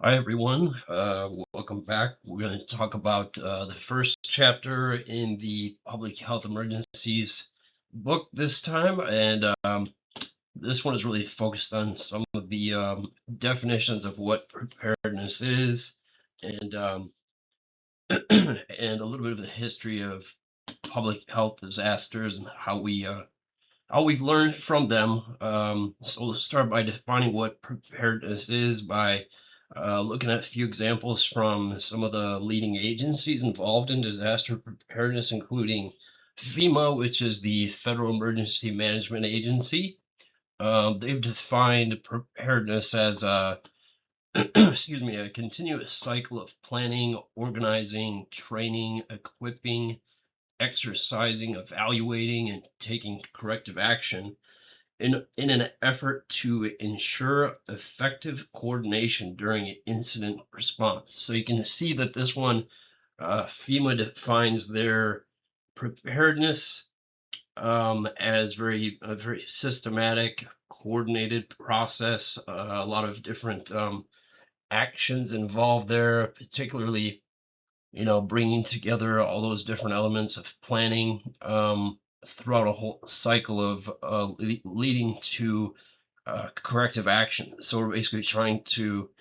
Hi everyone, welcome back. We're going to talk about the first chapter in the Public Health Emergencies book this time, and this one is really focused on some of the definitions of what preparedness is, and and a little bit of the history of public health disasters and how we've learned from them. So let's start by defining what preparedness is by looking at a few examples from some of the leading agencies involved in disaster preparedness, including FEMA, which is the Federal Emergency Management Agency. They've defined preparedness as a excuse me, a continuous cycle of planning, organizing, training, equipping, exercising, evaluating, and taking corrective action in an effort to ensure effective coordination during incident response. So you can see that this one, FEMA defines their preparedness as a very systematic, coordinated process. A lot of different actions involved there, particularly bringing together all those different elements of planning throughout a whole cycle of leading to corrective action. So we're basically trying to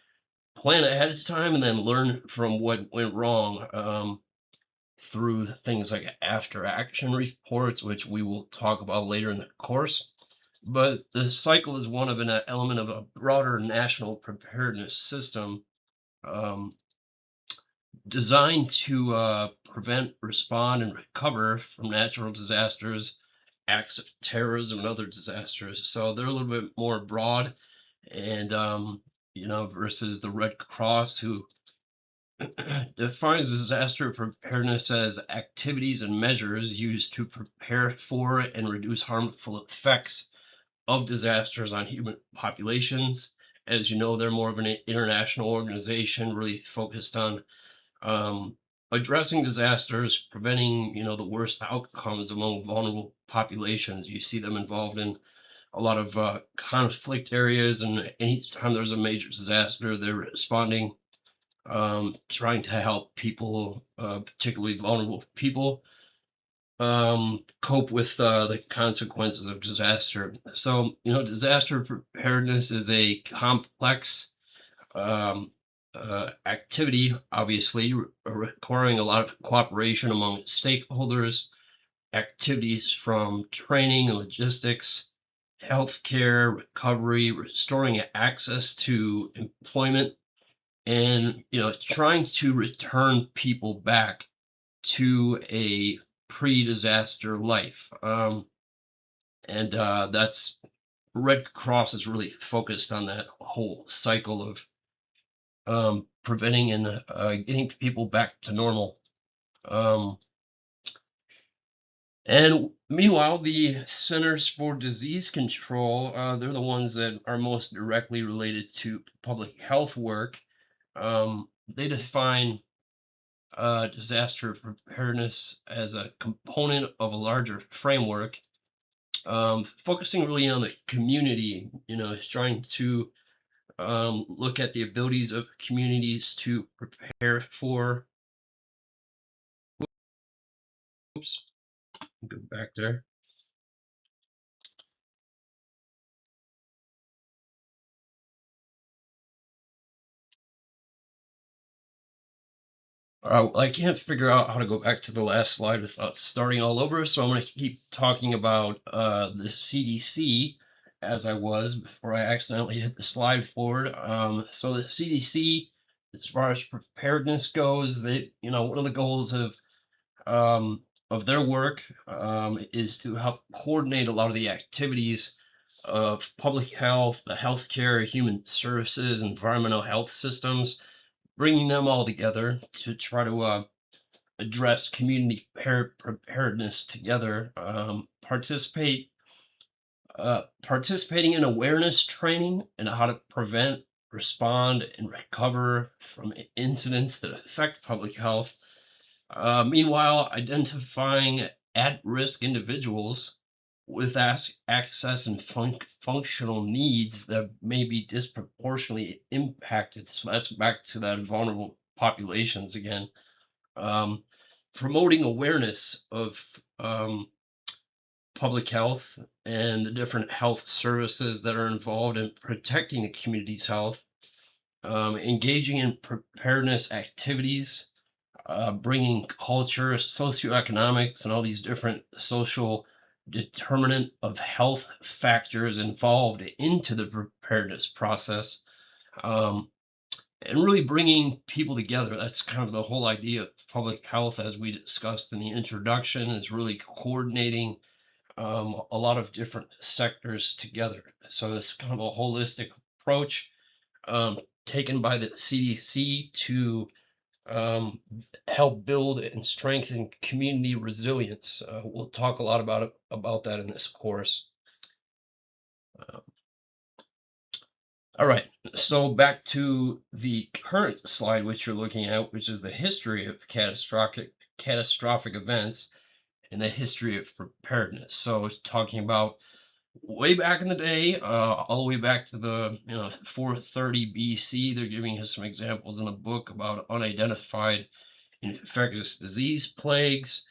plan ahead of time and then learn from what went wrong through things like after action reports, which we will talk about later in the course. But the cycle is one of an element of a broader national preparedness system um, designed to prevent, respond, and recover from natural disasters, acts of terrorism, and other disasters. So they're a little bit more broad, and versus the Red Cross, who defines disaster preparedness as activities and measures used to prepare for and reduce harmful effects of disasters on human populations. As you know, they're more of an international organization, really focused on um, addressing disasters, preventing the worst outcomes among vulnerable populations. You see them involved in a lot of conflict areas, and anytime there's a major disaster, they're responding, trying to help people, particularly vulnerable people, cope with the consequences of disaster. So, disaster preparedness is a complex um, activity, obviously, requiring a lot of cooperation among stakeholders, activities from training and logistics, healthcare, recovery, restoring access to employment, and trying to return people back to a pre-disaster life. And that's Red Cross is really focused on that whole cycle of preventing and getting people back to normal. Um, and meanwhile, the Centers for Disease Control, they're the ones that are most directly related to public health work. They define disaster preparedness as a component of a larger framework, focusing really on the community, trying to look at the abilities of communities to prepare for. Oops, go back there. I can't figure out how to go back to the last slide without starting all over, so I'm going to keep talking about the CDC as I was before I accidentally hit the slide forward. So the CDC, as far as preparedness goes, one of the goals of their work is to help coordinate a lot of the activities of public health, the healthcare, human services, environmental health systems, bringing them all together to try to address community preparedness together. Participating in awareness training and how to prevent, respond, and recover from incidents that affect public health. Meanwhile, identifying at-risk individuals with access and functional needs that may be disproportionately impacted. So that's back to that vulnerable populations again. Um, Promoting awareness of um, public health and the different health services that are involved in protecting the community's health, engaging in preparedness activities, bringing culture, socioeconomics, and all these different social determinant of health factors involved into the preparedness process, um, and really bringing people together. That's kind of the whole idea of public health, as we discussed in the introduction, is really coordinating a lot of different sectors together. So it's kind of a holistic approach taken by the CDC to help build and strengthen community resilience. We'll talk a lot about that in this course. Uh, all right, so back to the current slide, which you're looking at, which is the history of catastrophic events and the history of preparedness. So it's talking about way back in the day, all the way back to the 430 BC. They're giving us some examples in a book about unidentified infectious disease plagues,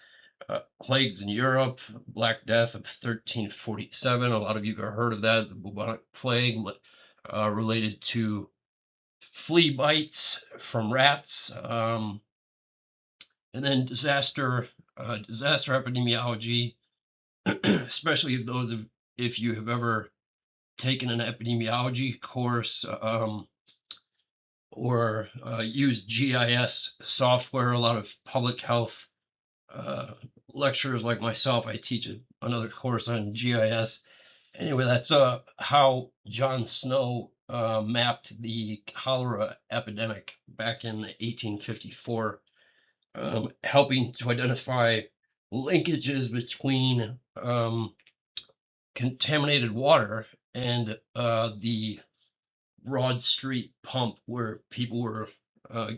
plagues in Europe, Black Death of 1347. A lot of you have heard of that, the bubonic plague, related to flea bites from rats, and then disaster epidemiology, especially if you have ever taken an epidemiology course or used GIS software. A lot of public health lecturers like myself, I teach another course on GIS. Anyway, that's how John Snow mapped the cholera epidemic back in 1854, helping to identify linkages between contaminated water and the Broad Street pump where people were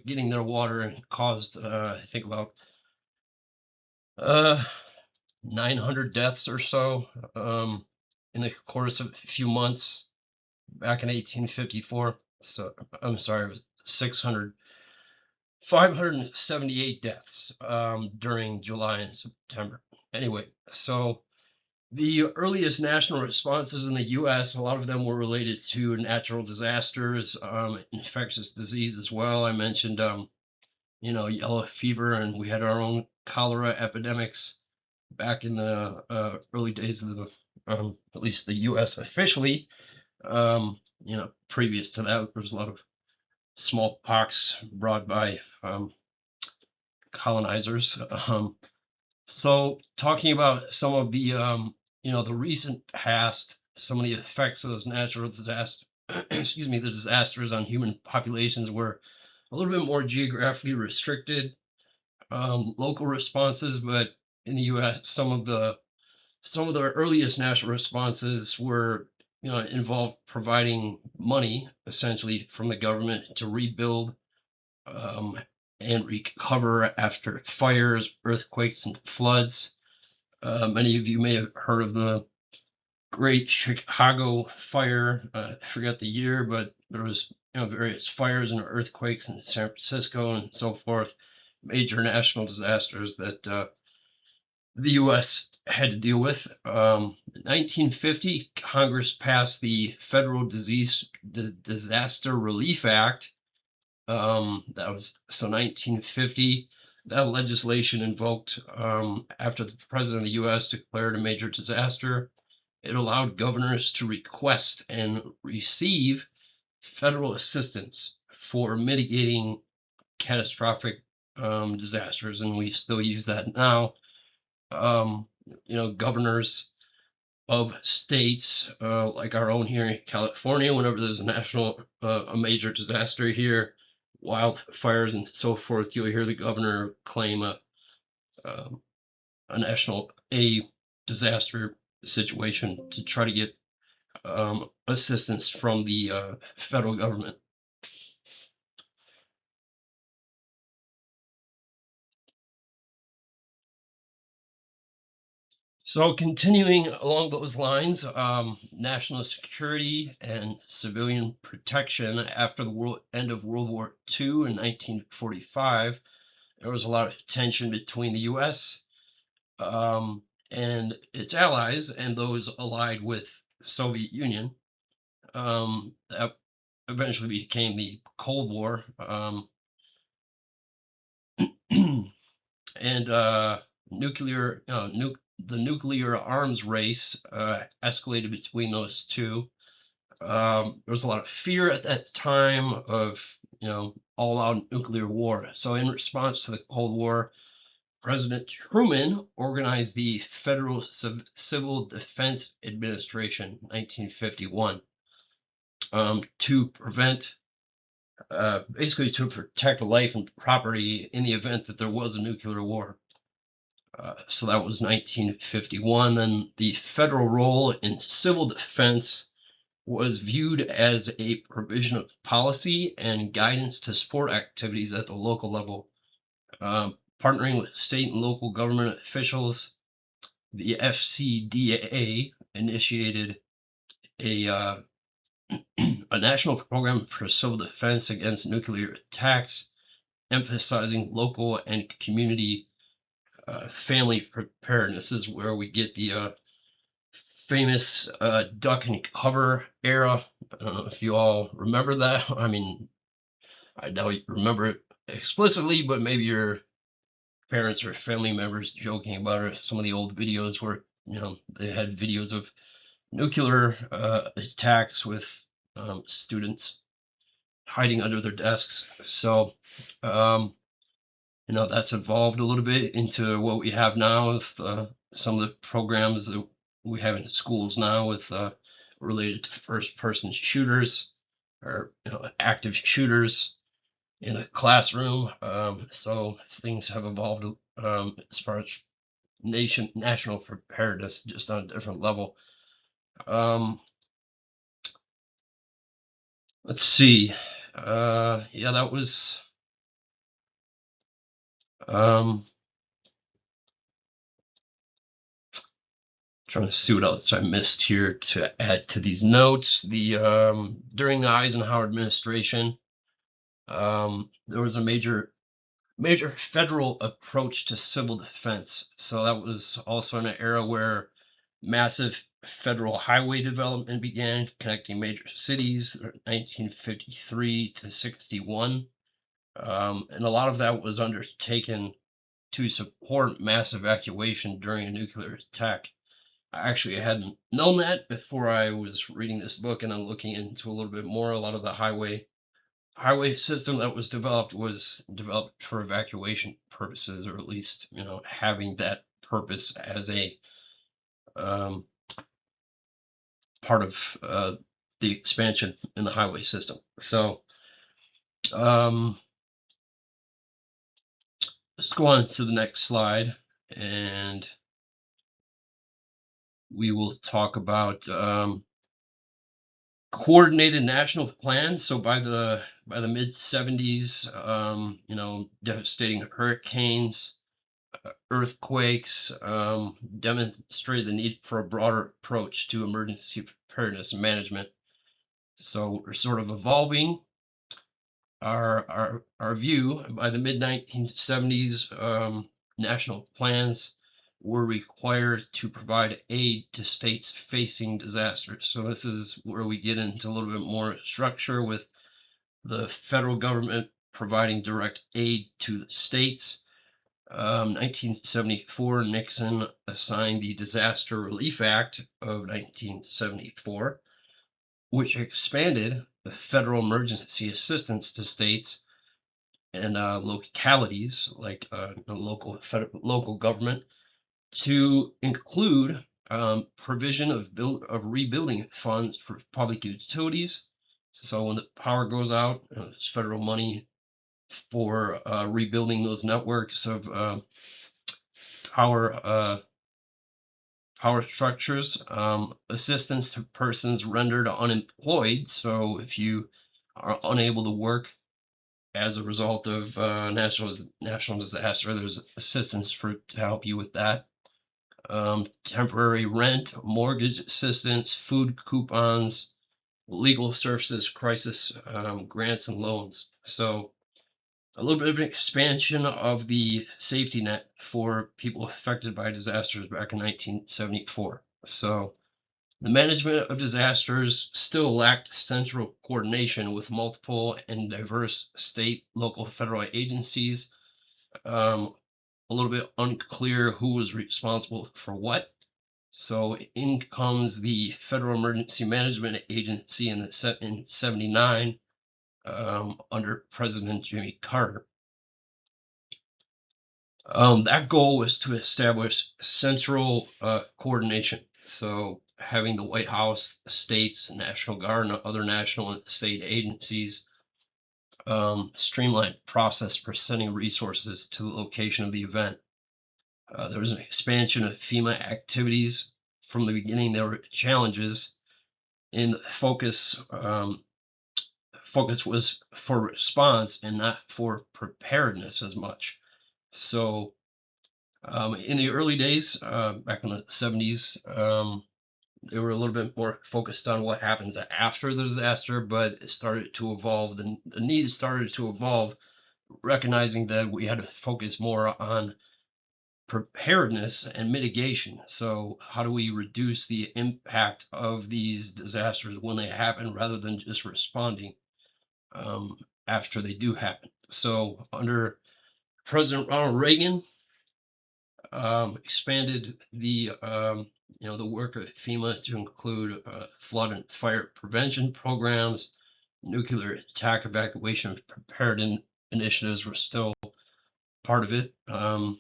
getting their water, and caused, I think, about uh, 900 deaths or so in the course of a few months back in 1854. So I'm sorry, it was 578 deaths during July and September. Anyway, so the earliest national responses in the U.S., a lot of them were related to natural disasters, infectious disease as well. I mentioned, yellow fever, and we had our own cholera epidemics back in the early days of at least the U.S. officially. Previous to that, there was a lot of smallpox brought by colonizers. So talking about some of the, the recent past, some of the effects of those natural disasters, excuse me, the disasters on human populations were a little bit more geographically restricted, local responses, but in the U.S., some of the earliest national responses were, involved providing money essentially from the government to rebuild um, and recover after fires, earthquakes, and floods. Many of you may have heard of the Great Chicago Fire. I forget the year, but there was various fires and earthquakes in San Francisco and so forth, major national disasters that the U.S. had to deal with. 1950, Congress passed the Federal Disaster Relief Act. That was so 1950. That legislation invoked after the president of the U.S. declared a major disaster. It allowed governors to request and receive federal assistance for mitigating catastrophic disasters, and we still use that now. Governors of states like our own here in California, whenever there's a major disaster here, wildfires and so forth, you'll hear the governor claim a disaster situation to try to get assistance from the federal government. So continuing along those lines, national security and civilian protection after the end of World War II in 1945, there was a lot of tension between the U.S. And its allies and those allied with the Soviet Union. That eventually became the Cold War. And the nuclear arms race escalated between those two. There was a lot of fear at that time of, all-out nuclear war. So in response to the Cold War, President Truman organized the Federal Civil Defense Administration, 1951, to basically to protect life and property in the event that there was a nuclear war. So that was 1951. Then the federal role in civil defense was viewed as a provision of policy and guidance to support activities at the local level. Partnering with state and local government officials, the FCDAA initiated a a national program for civil defense against nuclear attacks, emphasizing local and community family preparedness. Is where we get the famous duck and cover era. I don't know if you all remember that. I mean, I know you remember it explicitly, but maybe your parents or family members joking about it. Some of the old videos where they had videos of nuclear attacks with students hiding under their desks. So that's evolved a little bit into what we have now with some of the programs that we have in schools now with related to first-person shooters or active shooters in a classroom. So things have evolved as far as national preparedness, just on a different level. Let's see. Yeah, that was. Trying to see what else I missed here to add to these notes. During the Eisenhower administration, there was a major federal approach to civil defense. So that was also in an era where massive federal highway development began, connecting major cities, 1953 to 61. And a lot of that was undertaken to support mass evacuation during a nuclear attack. I hadn't known that before I was reading this book, and I'm looking into a little bit more. A lot of the highway system that was developed for evacuation purposes, or at least having that purpose as a part of the expansion in the highway system. So let's go on to the next slide, and we will talk about coordinated national plans. So by the mid 70s, devastating hurricanes, earthquakes demonstrated the need for a broader approach to emergency preparedness and management. So we're sort of evolving our view. By the mid 1970s, national plans were required to provide aid to states facing disasters. So this is where we get into a little bit more structure with the federal government providing direct aid to the states. 1974, Nixon assigned the Disaster Relief Act of 1974, which expanded the federal emergency assistance to states and localities like local government to include provision of rebuilding funds for public utilities. So when the power goes out, there's federal money for rebuilding those networks of power structures, assistance to persons rendered unemployed. So if you are unable to work as a result of national disaster, there's assistance to help you with that. temporary rent, mortgage assistance, food coupons, legal services, crisis grants and loans. So a little bit of an expansion of the safety net for people affected by disasters back in 1974. So the management of disasters still lacked central coordination with multiple and diverse state, local, federal agencies. A little bit unclear who was responsible for what. So in comes the Federal Emergency Management Agency in 79 under President Jimmy Carter. That goal was to establish central coordination. So having the White House, the states, National Guard, and other national and state agencies streamlined process for sending resources to the location of the event. There was an expansion of FEMA activities. From the beginning, there were challenges in the focus. Focus was for response and not for preparedness as much. So in the early days, back in the 70s, they were a little bit more focused on what happens after the disaster, but it started to evolve. The need started to evolve, recognizing that we had to focus more on preparedness and mitigation. So how do we reduce the impact of these disasters when they happen rather than just responding after they do happen? So under President Ronald Reagan, expanded the the work of FEMA to include flood and fire prevention programs, nuclear attack evacuation prepared initiatives were still part of it. Let's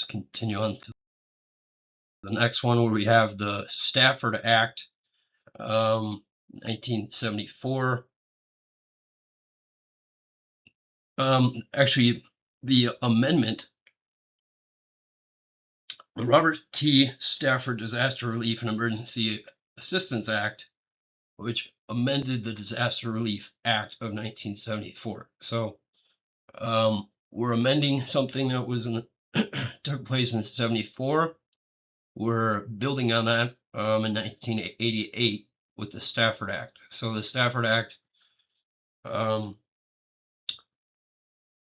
continue on to the next one where we have the Stafford Act, 1974. Actually, the amendment, the Robert T. Stafford Disaster Relief and Emergency Assistance Act, which amended the Disaster Relief Act of 1974. So we're amending something that was took place in 74. We're building on that in 1988 with the Stafford Act. So the Stafford Act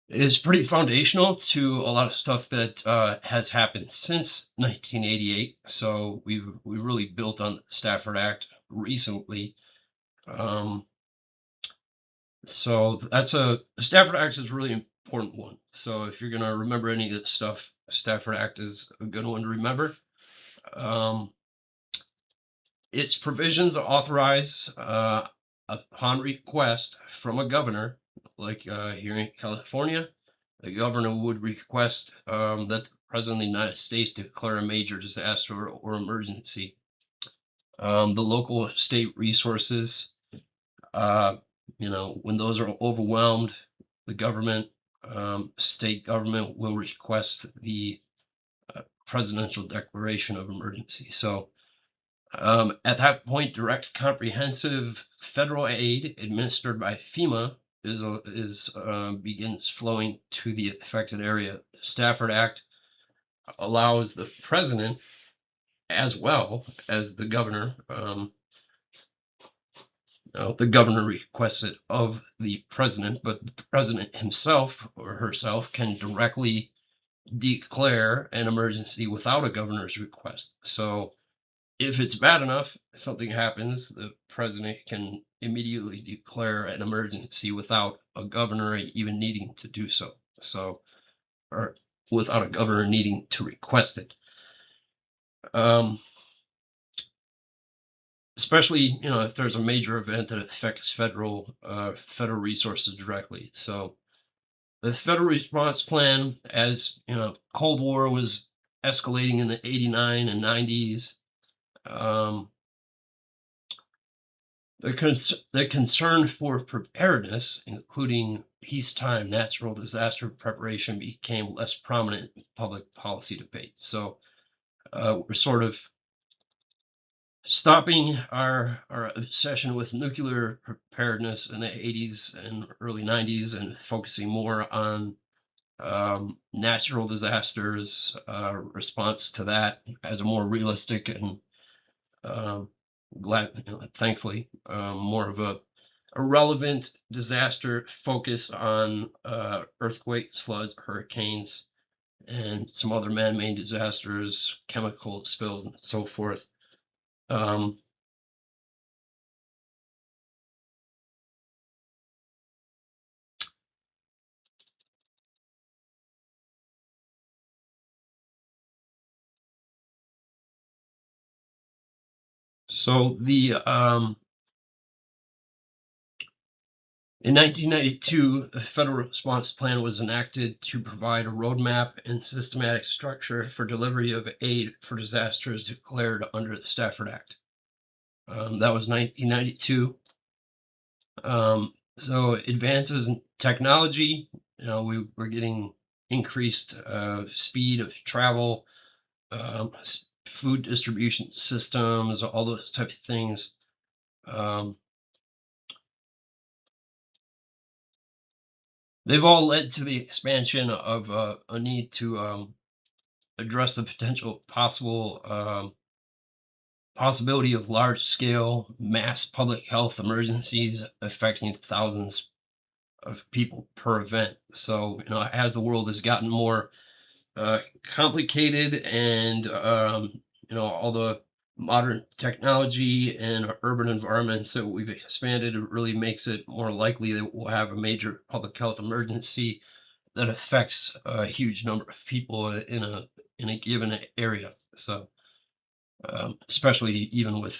is pretty foundational to a lot of stuff that has happened since 1988. So we really built on the Stafford Act recently. So the Stafford Act is a really important one. So if you're going to remember any of this stuff, Stafford Act is a good one to remember. Its provisions authorize, upon request from a governor, like here in California, the governor would request that the President of the United States declare a major disaster or emergency. The local state resources, when those are overwhelmed, the government, state government will request the presidential declaration of emergency. So at that point, direct comprehensive federal aid administered by FEMA begins flowing to the affected area. The Stafford Act allows the president as well as the governor. The governor requests it of the president, but the president himself or herself can directly declare an emergency without a governor's request. So if it's bad enough, something happens, the president can immediately declare an emergency without a governor even needing to do so. Or without a governor needing to request it. Especially, if there's a major event that affects federal resources directly. So the federal response plan, as Cold War was escalating in the 89 and 90s, the concern for preparedness, including peacetime natural disaster preparation, became less prominent in public policy debate. So we're sort of stopping our obsession with nuclear preparedness in the 80s and early 90s and focusing more on natural disasters, response to that as a more realistic and um, thankfully, more of a relevant disaster focus on earthquakes, floods, hurricanes, and some other man-made disasters, chemical spills, and so forth. Um, so the in 1992, the federal response plan was enacted to provide a roadmap and systematic structure for delivery of aid for disasters declared under the Stafford Act. That was 1992. So advances in technology, we're getting increased speed of travel, food distribution systems, all those types of things. Um, they've all led to the expansion of a need to address the potential possibility of large-scale mass public health emergencies affecting thousands of people per event. So, as the world has gotten more complicated and all the modern technology and urban environments that we've expanded, it really makes it more likely that we'll have a major public health emergency that affects a huge number of people in a given area. So especially even with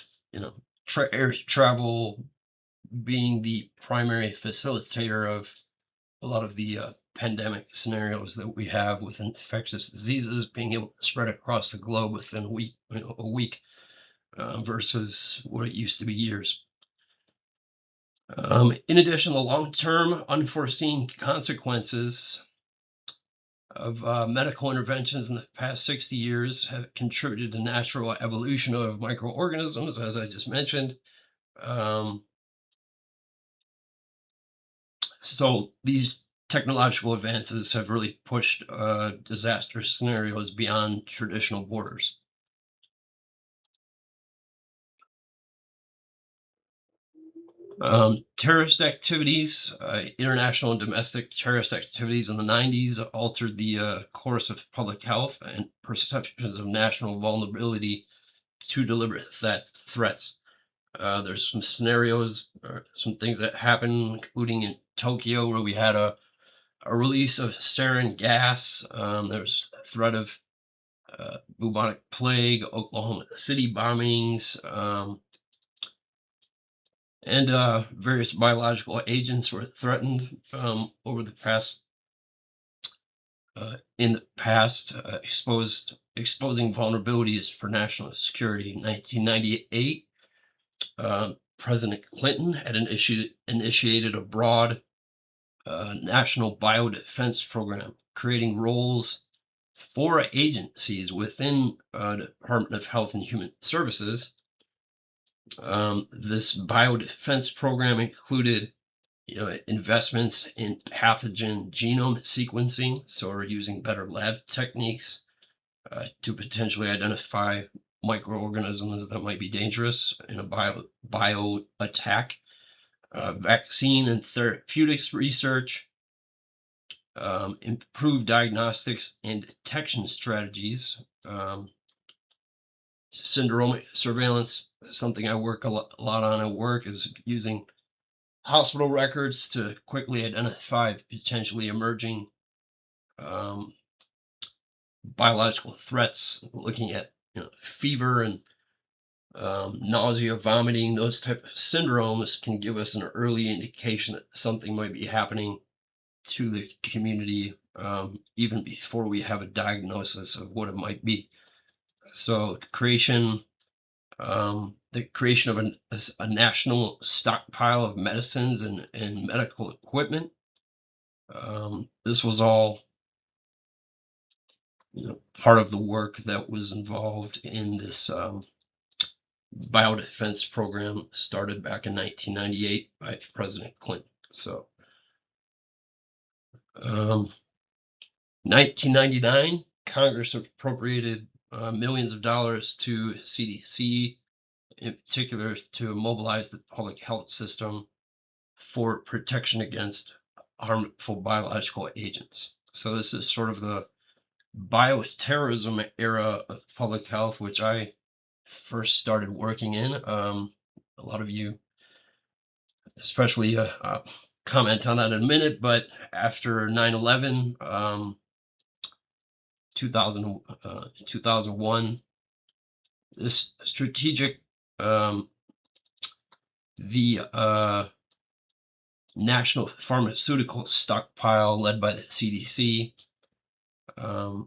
air travel being the primary facilitator of a lot of the pandemic scenarios that we have with infectious diseases being able to spread across the globe within a week versus what it used to be years. In addition, the long-term unforeseen consequences of medical interventions in the past 60 years have contributed to natural evolution of microorganisms, as I just mentioned. Um, so these technological advances have really pushed disaster scenarios beyond traditional borders. Terrorist activities, international and domestic terrorist activities in the 90s altered the course of public health and perceptions of national vulnerability to deliberate threats. There's some scenarios, some things that happened, including in Tokyo, where we had a release of sarin gas. There was a threat of bubonic plague, Oklahoma City bombings, and various biological agents were threatened over the past. In the past, exposing vulnerabilities for national security. In 1998, President Clinton had initiated a broad national biodefense program, creating roles for agencies within the Department of Health and Human Services. This biodefense program included investments in pathogen genome sequencing, so we're using better lab techniques to potentially identify microorganisms that might be dangerous in a bio attack. Vaccine and therapeutics research, improved diagnostics and detection strategies, syndromic surveillance, something I work a lot on at work, is using hospital records to quickly identify potentially emerging um, biological threats, looking at fever and nausea, vomiting, those type of syndromes can give us an early indication that something might be happening to the community even before we have a diagnosis of what it might be. So the creation of a national stockpile of medicines and medical equipment. This was all part of the work that was involved in this biodefense program started back in 1998 by President Clinton. So 1999, Congress appropriated millions of dollars to CDC, in particular to mobilize the public health system for protection against harmful biological agents. So this is sort of the bioterrorism era of public health, which I first started working in. A lot of you, especially, comment on that in a minute, but after 9/11, 2001, this strategic, the national pharmaceutical stockpile led by the CDC, it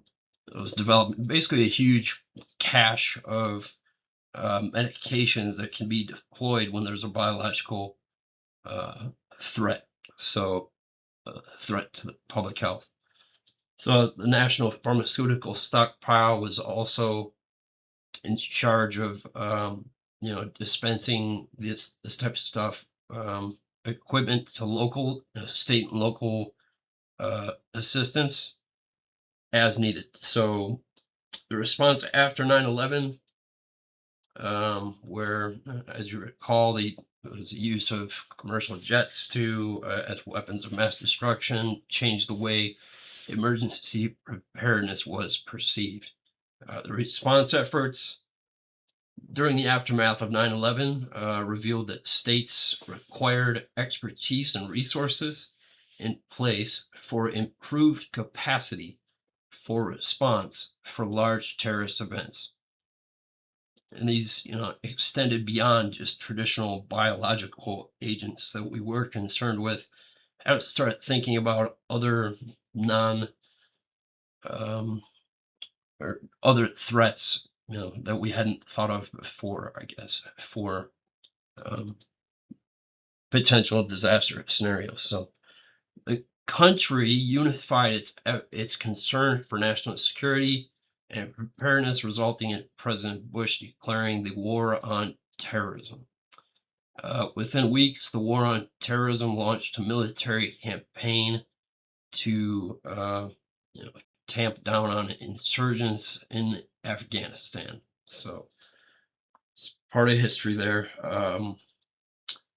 was developed basically a huge cache of medications that can be deployed when there's a biological threat, so threat to the public health. So the National Pharmaceutical Stockpile was also in charge of, dispensing this type of stuff, equipment to local, state and local assistance as needed. So the response after 9/11, where, as you recall, there was the use of commercial jets as weapons of mass destruction, changed the way emergency preparedness was perceived. The response efforts during the aftermath of 9/11 revealed that states required expertise and resources in place for improved capacity for response for large terrorist events. And these, extended beyond just traditional biological agents that we were concerned with. I had to start thinking about other or other threats, that we hadn't thought of before, I guess, for potential disaster scenarios. So the country unified its concern for national security and preparedness, resulting in President Bush declaring the war on terrorism. Within weeks, the war on terrorism launched a military campaign to tamp down on insurgents in Afghanistan. So it's part of history there.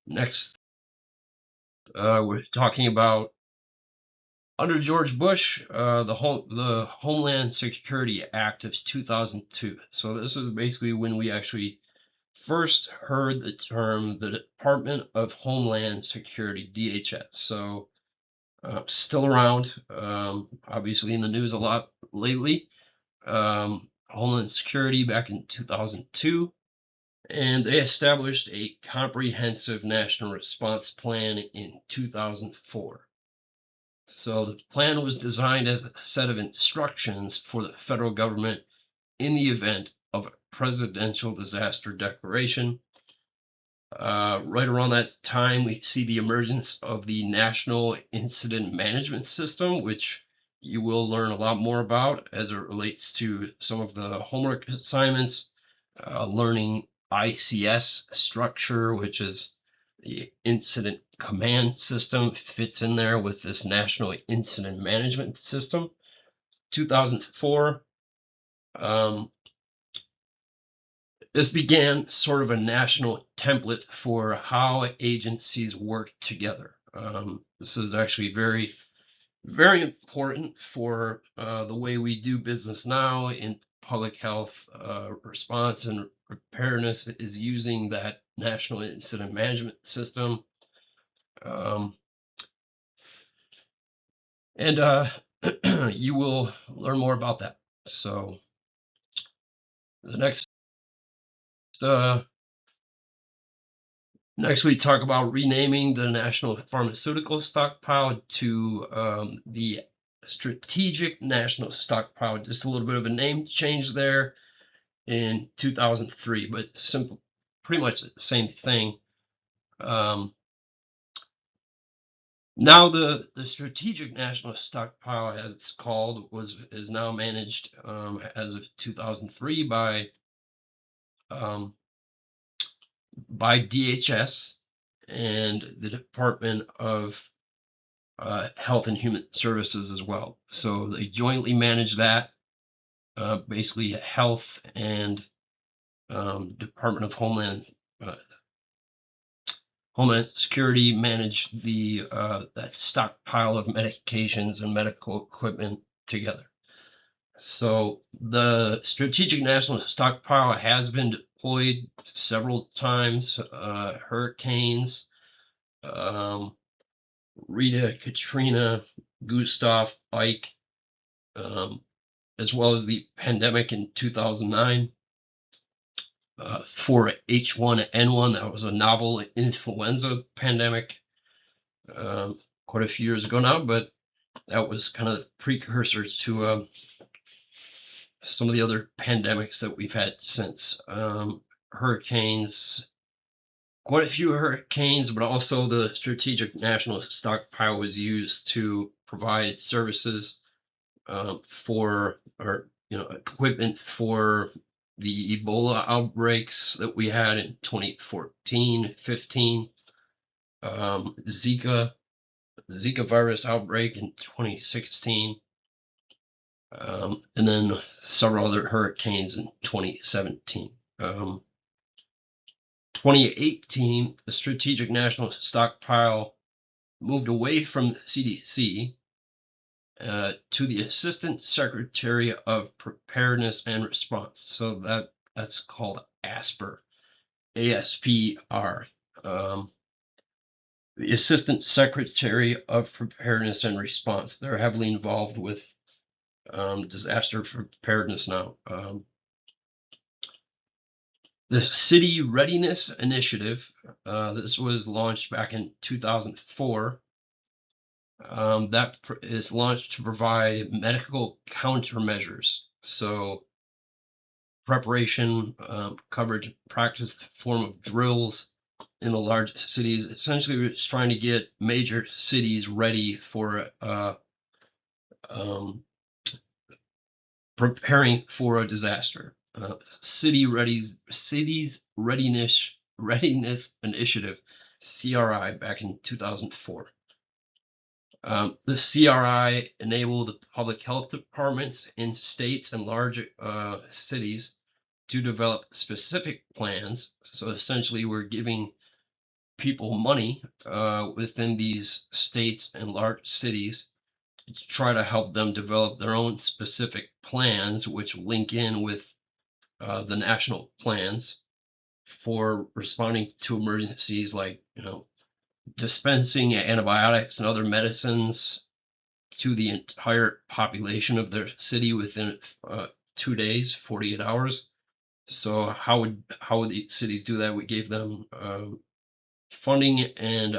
Next, we're talking about under George Bush, the Homeland Security Act of 2002. So this is basically when we actually first heard the term the Department of Homeland Security, DHS. So still around, obviously in the news a lot lately. Homeland Security back in 2002, and they established a comprehensive national response plan in 2004. So the plan was designed as a set of instructions for the federal government in the event of a presidential disaster declaration. Right around that time, we see the emergence of the National Incident Management System, which you will learn a lot more about as it relates to some of the homework assignments, learning ICS structure, which is the Incident Command System, fits in there with this National Incident Management System. 2004, this began sort of a national template for how agencies work together. This is actually very, very important for the way we do business now in public health response and preparedness, is using that National Incident Management System. And you will learn more about that. So the next we talk about renaming the National Pharmaceutical Stockpile to the Strategic National Stockpile. Just a little bit of a name change there in 2003, but pretty much the same thing. Now the Strategic National Stockpile, as it's called, is now managed as of 2003 by DHS and the Department of Health and Human Services as well. So they jointly manage that. Basically, Health and Department of Homeland Security manage the that stockpile of medications and medical equipment together. So the Strategic National Stockpile has been deployed several times. Hurricanes, Rita, Katrina, Gustav, Ike, as well as the pandemic in 2009. For H1N1, that was a novel influenza pandemic quite a few years ago now, but that was kind of the precursor to some of the other pandemics that we've had since. Hurricanes, quite a few hurricanes, but also the Strategic National Stockpile was used to provide services for, or equipment for the Ebola outbreaks that we had in 2014, 15, Zika virus outbreak in 2016, and then several other hurricanes in 2017. 2018, the Strategic National Stockpile moved away from the CDC to the Assistant Secretary of Preparedness and Response. So that's called ASPR, ASPR. The Assistant Secretary of Preparedness and Response. They're heavily involved with disaster preparedness now. The City Readiness Initiative, this was launched back in 2004. That is launched to provide medical countermeasures. So preparation, coverage, practice, form of drills in the large cities. Essentially, we're just trying to get major cities ready for preparing for a disaster. Cities Readiness Initiative, CRI, back in 2004. The CRI enabled the public health departments in states and large cities to develop specific plans. So essentially, we're giving people money within these states and large cities to try to help them develop their own specific plans, which link in with the national plans for responding to emergencies, like dispensing antibiotics and other medicines to the entire population of their city within 2 days, 48 hours. So how would the cities do that? We gave them funding and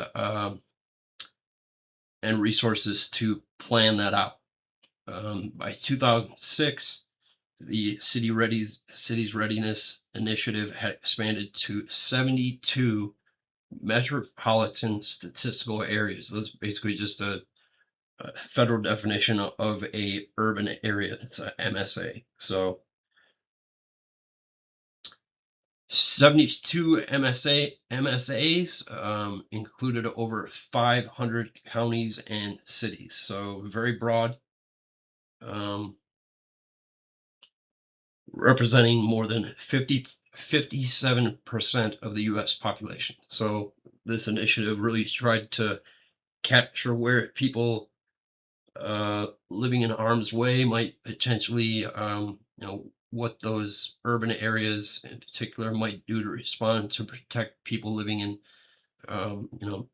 resources to plan that out. By 2006, the Cities Readiness Initiative had expanded to 72 metropolitan statistical areas. That's basically just a federal definition of a urban area. It's a MSA. So 72 MSAs included over 500 counties and cities. So very broad, representing more than 57% of the U.S. population. So this initiative really tried to capture where people living in harm's way might potentially, what those urban areas in particular might do to respond to protect people living in,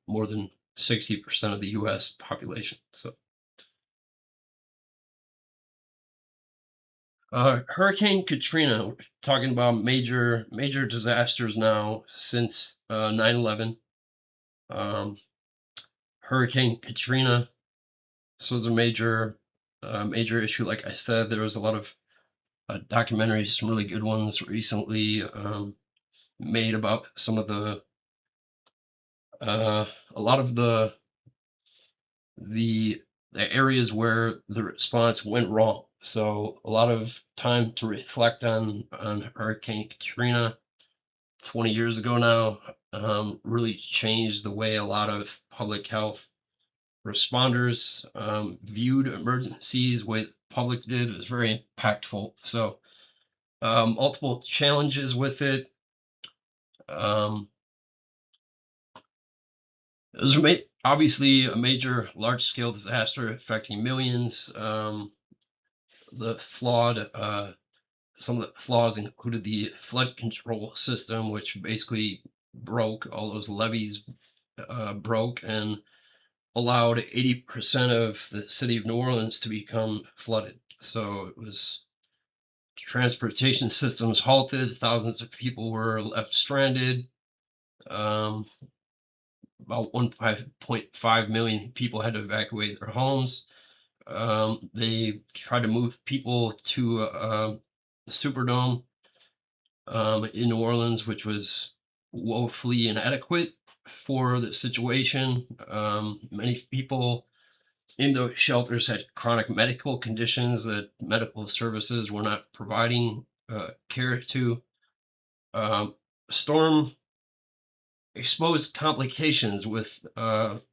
more than 60% of the U.S. population. So, Hurricane Katrina. We're talking about major disasters now since 9/11. Hurricane Katrina. This was a major issue. Like I said, there was a lot of documentaries, some really good ones recently made about some of the a lot of the areas where the response went wrong. So a lot of time to reflect on Hurricane Katrina 20 years ago now. Really changed the way a lot of public health responders viewed emergencies the way the public did. It was very impactful. So multiple challenges with it. It was obviously a major, large-scale disaster affecting millions. The flawed, some of the flaws included the flood control system, which basically broke. All those levees broke and allowed 80% of the city of New Orleans to become flooded. So it was transportation systems halted. Thousands of people were left stranded. About 1.5 million people had to evacuate their homes. They tried to move people to the Superdome in New Orleans, which was woefully inadequate for the situation. Many people in those shelters had chronic medical conditions that medical services were not providing care to. Storm exposed complications with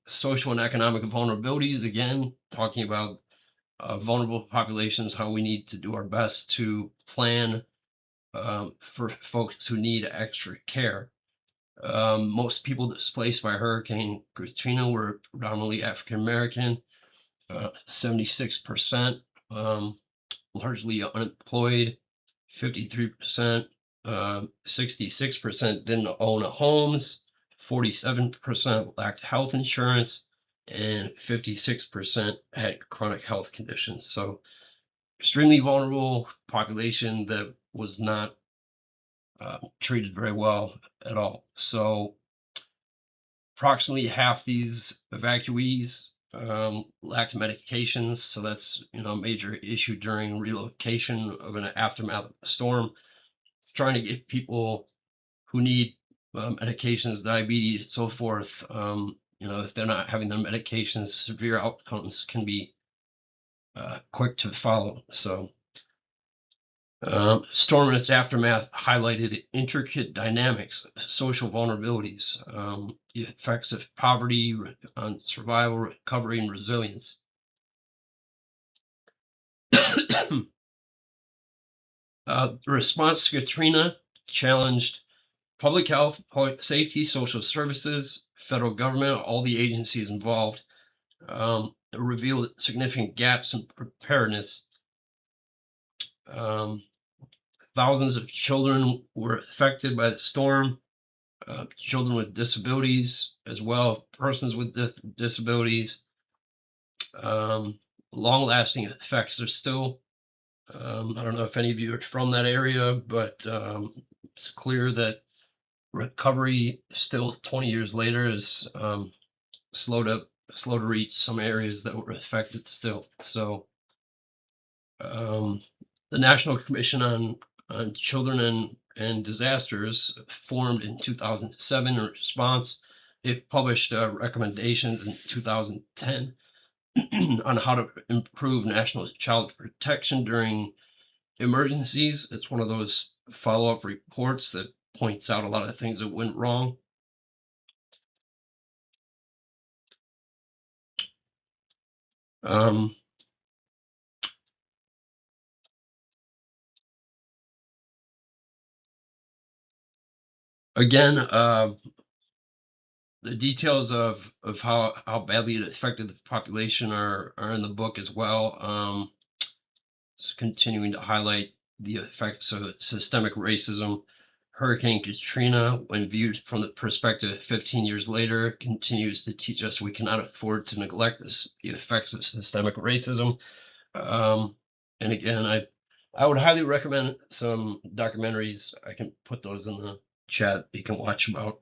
social and economic vulnerabilities. Again, talking about vulnerable populations, how we need to do our best to plan for folks who need extra care. Most people displaced by Hurricane Katrina were predominantly African American, 76%, largely unemployed, 53%, 66% didn't own homes, 47% lacked health insurance, and 56% had chronic health conditions. So extremely vulnerable population that was not treated very well at all. So approximately half these evacuees lacked medications, so that's a major issue during relocation of an aftermath of a storm. Trying to get people who need medications, diabetes, and so forth. If they're not having their medications, severe outcomes can be quick to follow. So storm and its aftermath highlighted intricate dynamics, social vulnerabilities, the effects of poverty on survival, recovery, and resilience. The response to Katrina challenged public health, public safety, social services, federal government, all the agencies involved. Revealed significant gaps in preparedness. Thousands of children were affected by the storm, children with disabilities as well, persons with disabilities. Long-lasting effects are still, I don't know if any of you are from that area, but it's clear that recovery still 20 years later is slow to reach some areas that were affected still. So the National Commission on Children and Disasters, formed in 2007 in response. It published recommendations in 2010 on how to improve national child protection during emergencies. It's one of those follow-up reports that points out a lot of the things that went wrong. Again, the details of how badly it affected the population are in the book as well. It's continuing to highlight the effects of systemic racism. Hurricane Katrina, when viewed from the perspective 15 years later, continues to teach us we cannot afford to neglect the effects of systemic racism. And again, I would highly recommend some documentaries. I can put those in the chat. You can watch about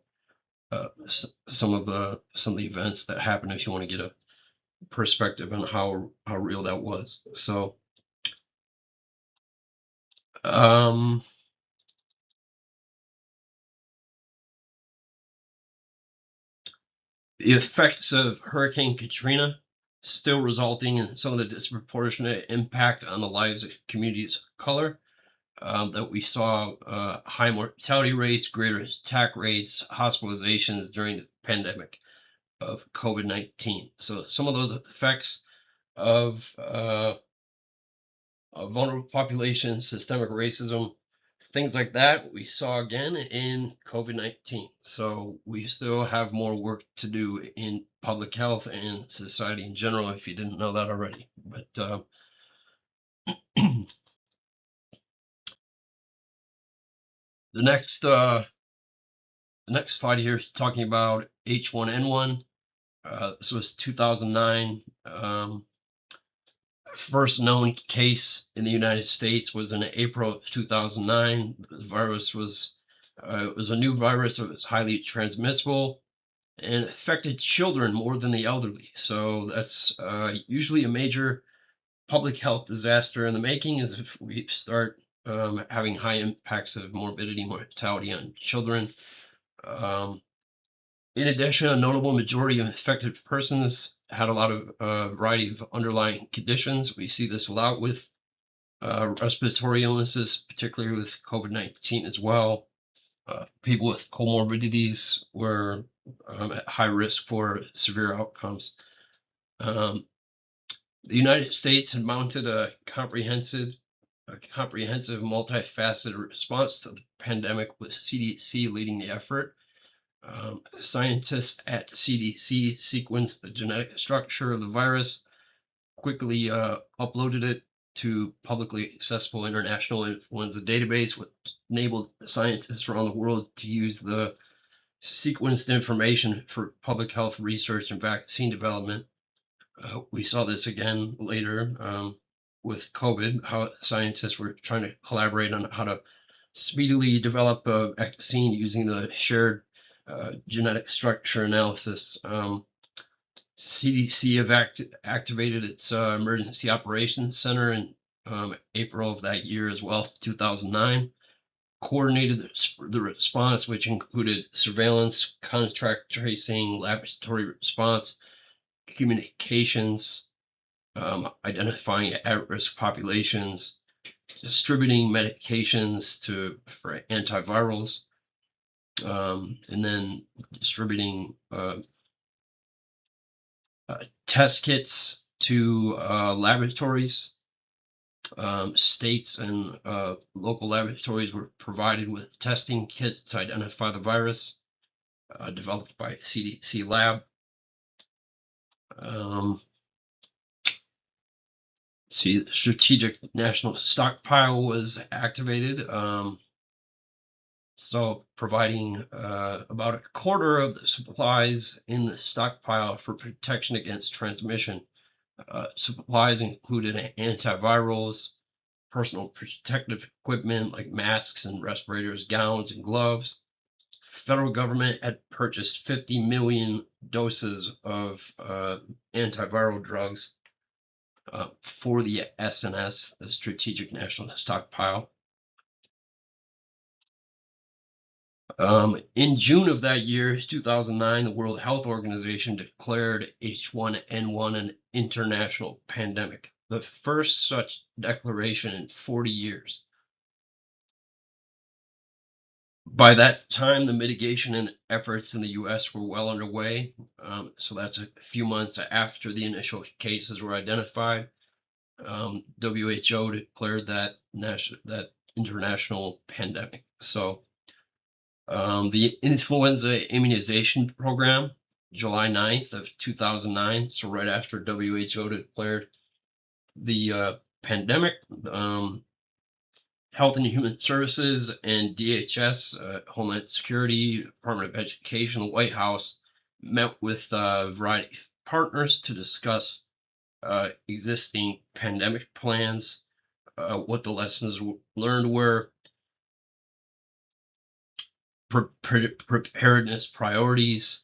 some of the events that happened if you want to get a perspective on how real that was. So the effects of Hurricane Katrina still resulting in some of the disproportionate impact on the lives of communities of color. That we saw high mortality rates, greater attack rates, hospitalizations during the pandemic. of COVID-19. So some of those effects of vulnerable populations, systemic racism, things like that, we saw again in COVID-19. So we still have more work to do in public health and society in general, if you didn't know that already. But the next uh, the next slide here is talking about H1N1. This was 2009. First known case in the United States was in April of 2009. The virus was it was a new virus. It was highly transmissible and affected children more than the elderly. So that's usually a major public health disaster in the making, is if we start having high impacts of morbidity, mortality on children. Um, in addition, a notable majority of infected persons had a lot of variety of underlying conditions. We see this a lot with respiratory illnesses, particularly with COVID-19 as well. People with comorbidities were at high risk for severe outcomes. Um, the United States had mounted a comprehensive, multifaceted response to the pandemic, with CDC leading the effort. Scientists at CDC sequenced the genetic structure of the virus, quickly uploaded it to publicly accessible international influenza database, which enabled scientists around the world to use the sequenced information for public health research and vaccine development. We saw this again later with COVID, how scientists were trying to collaborate on how to speedily develop a vaccine using the shared genetic structure analysis. CDC activated its Emergency Operations Center in April of that year as well, 2009. Coordinated the response, which included surveillance, contact tracing, laboratory response, communications, identifying at-risk populations, distributing medications for antivirals, and then distributing test kits to laboratories. States and local laboratories were provided with testing kits to identify the virus, developed by CDC lab. The strategic national stockpile was activated. So providing about a quarter of the supplies in the stockpile for protection against transmission. Supplies included antivirals, personal protective equipment like masks and respirators, gowns and gloves. Federal government had purchased 50 million doses of antiviral drugs for the SNS, the Strategic National Stockpile. In June of that year, 2009, the World Health Organization declared H1N1 an international pandemic, the first such declaration in 40 years. By that time, the mitigation and efforts in the US were well underway. So that's a few months after the initial cases were identified. WHO declared that international pandemic. So the influenza immunization program, July 9th of 2009, so right after WHO declared the pandemic, Health and Human Services and DHS, Homeland Security, Department of Education, the White House met with a variety of partners to discuss existing pandemic plans, what the lessons learned were, preparedness priorities,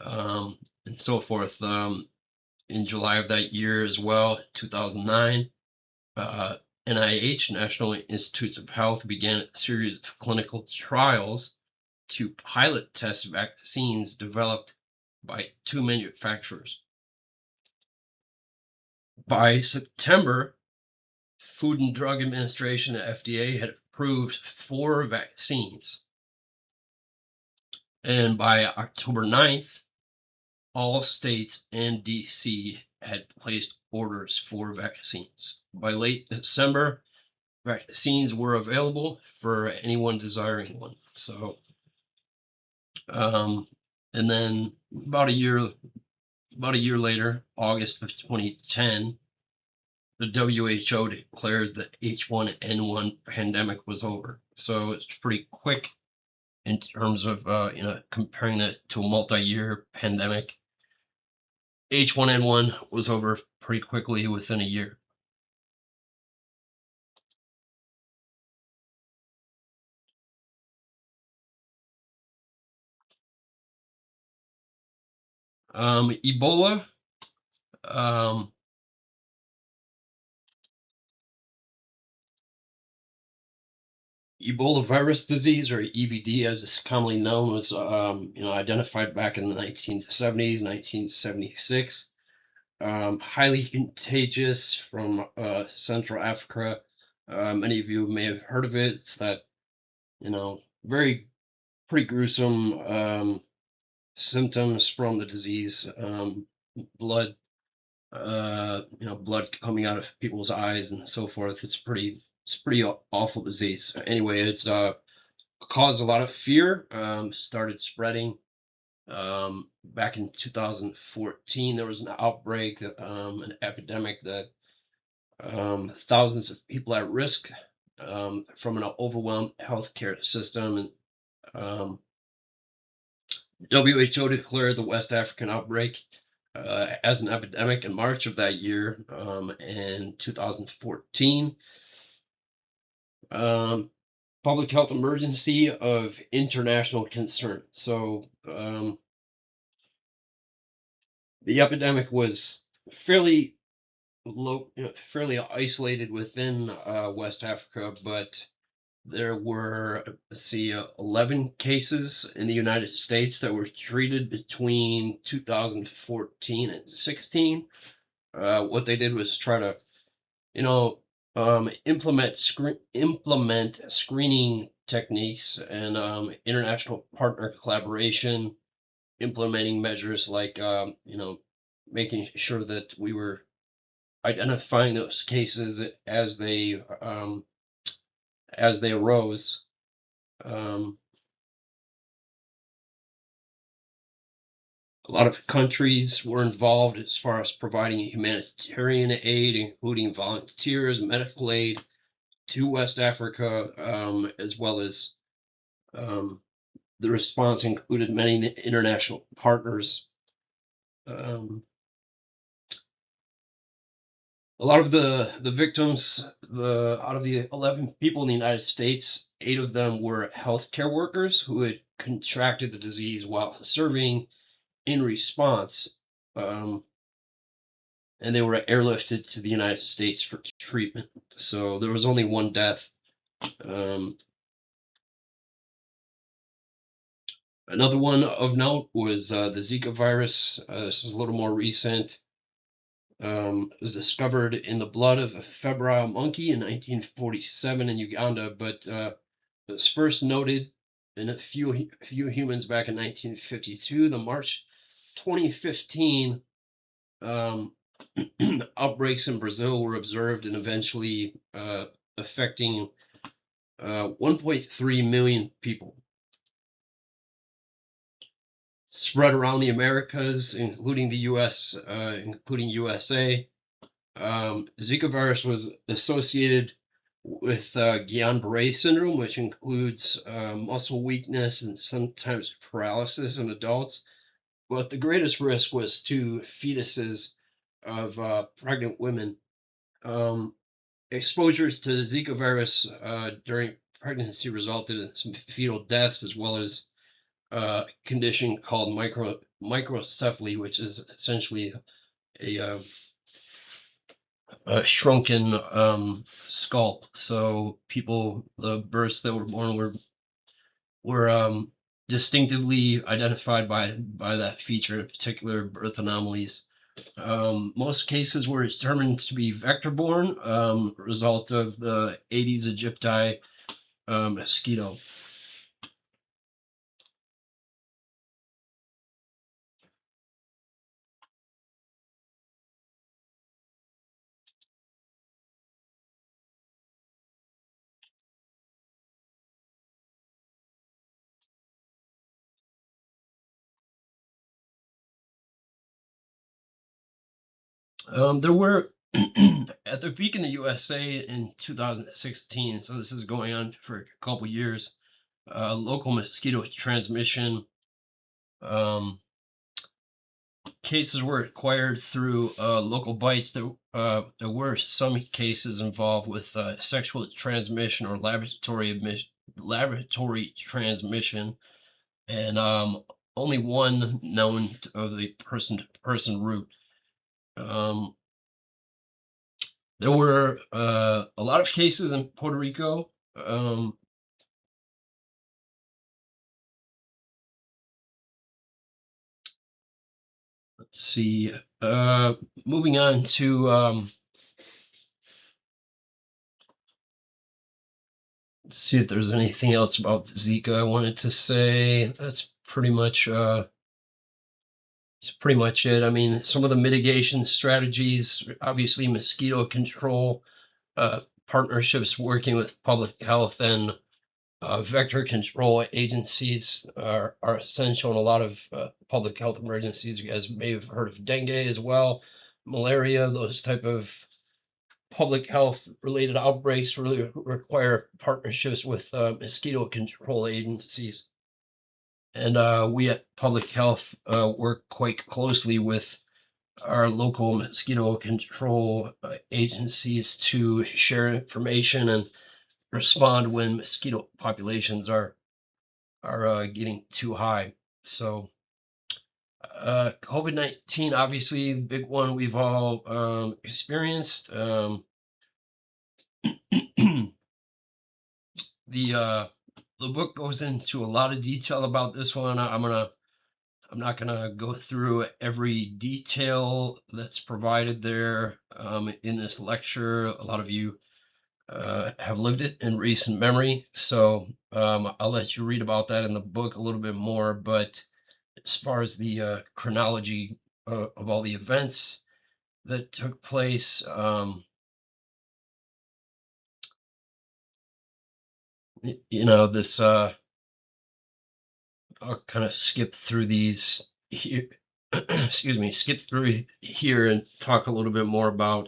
and so forth. In July of that year as well, 2009, NIH, National Institutes of Health, began a series of clinical trials to pilot test vaccines developed by 2 manufacturers. By September, Food and Drug Administration, FDA, had approved 4 vaccines. And by October 9th, all states and DC had placed orders for vaccines. By late December, vaccines were available for anyone desiring one. So, um, and then about a year later, August of 2010, the WHO declared the H1N1 pandemic was over. So it's pretty quick in terms of comparing it to a multi-year pandemic. H1N1 was over pretty quickly within a year. Ebola. Um, Ebola virus disease, or EVD as it's commonly known, was identified back in the 1970s, 1976. Highly contagious from Central Africa. Many of you may have heard of it. It's that, very pretty gruesome symptoms from the disease. Blood, blood coming out of people's eyes and so forth. It's pretty awful disease. Anyway, it's caused a lot of fear. Started spreading. Back in 2014, there was an outbreak, an epidemic that thousands of people at risk from an overwhelmed healthcare system. And WHO declared the West African outbreak as an epidemic in March of that year, in 2014. Public health emergency of international concern. So the epidemic was fairly low, fairly isolated within West Africa, but there were, 11 cases in the United States that were treated between 2014 and 16. What they did was try to, implement screening techniques and international partner collaboration, implementing measures like, making sure that we were identifying those cases as they arose. Um, a lot of countries were involved as far as providing humanitarian aid, including volunteers, medical aid to West Africa, as well as the response included many international partners. A lot of the victims, out of the 11 people in the United States, 8 of them were healthcare workers who had contracted the disease while serving in response, and they were airlifted to the United States for treatment. So there was only one death. Another one of note was the Zika virus. This is a little more recent. It was discovered in the blood of a febrile monkey in 1947 in Uganda, but it was first noted in a few humans back in 1952. The March 2015 outbreaks in Brazil were observed and eventually affecting 1.3 million people. Spread around the Americas, including the U.S., including USA. Zika virus was associated with Guillain-Barré syndrome, which includes muscle weakness and sometimes paralysis in adults. But the greatest risk was to fetuses of pregnant women. Exposures to the Zika virus during pregnancy resulted in some fetal deaths, as well as a condition called microcephaly, which is essentially a shrunken skull. So the births that were born were distinctively identified by that feature, in particular birth anomalies. Most cases were determined to be vector-borne, result of the Aedes aegypti mosquito. There were at the peak in the USA in 2016, so this is going on for a couple years. Local mosquito transmission cases were acquired through local bites. There were some cases involved with sexual transmission or laboratory transmission, and only one known of the person-to-person route. Um, there were a lot of cases in Puerto Rico. Let's see. Moving on to see if there's anything else about Zika I wanted to say. That's pretty much it. I mean, some of the mitigation strategies, obviously mosquito control, partnerships working with public health and vector control agencies are essential in a lot of public health emergencies. You guys may have heard of dengue as well, malaria, those type of public health related outbreaks really require partnerships with mosquito control agencies. And we at Public Health work quite closely with our local mosquito control agencies to share information and respond when mosquito populations are getting too high. So COVID-19, obviously, the big one we've all experienced. The the book goes into a lot of detail about this one. I'm not gonna go through every detail that's provided there in this lecture. A lot of you have lived it in recent memory, so I'll let you read about that in the book a little bit more. But as far as the chronology of all the events that took place, you know, this I'll kind of skip through these here. Excuse me, skip through here and talk a little bit more about